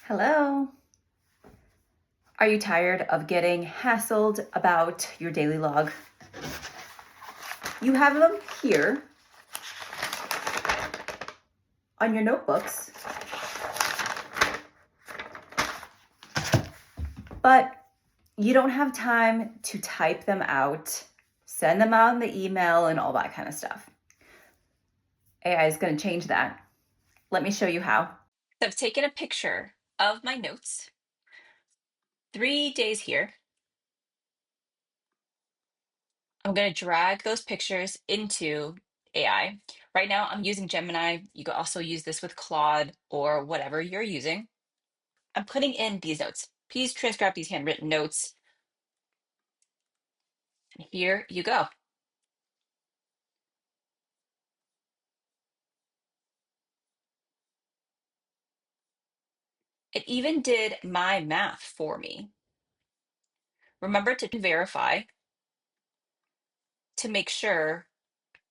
Hello. Are you tired of getting hassled about your daily log? You have them here on your notebooks, but you don't have time to type them out, send them out in the email, and all that kind of stuff. AI is going to change that. Let me show you how. So I've taken a picture of my notes, 3 days here. I'm going to drag those pictures into AI. Right now, I'm using Gemini. You can also use this with Claude or whatever you're using. I'm putting in these notes. Please transcribe these handwritten notes. And here you go. It even did my math for me. Remember to verify to make sure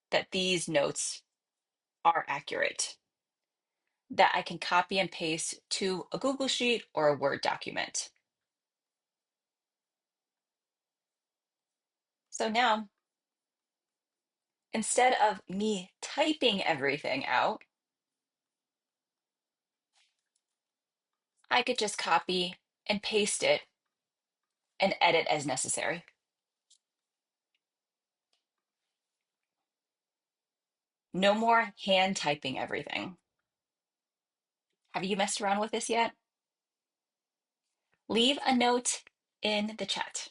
that these notes are accurate, that I can copy and paste to a Google Sheet or a Word document. So now, instead of me typing everything out, I could just copy and paste it and edit as necessary. No more hand typing everything. Have you messed around with this yet? Leave a note in the chat.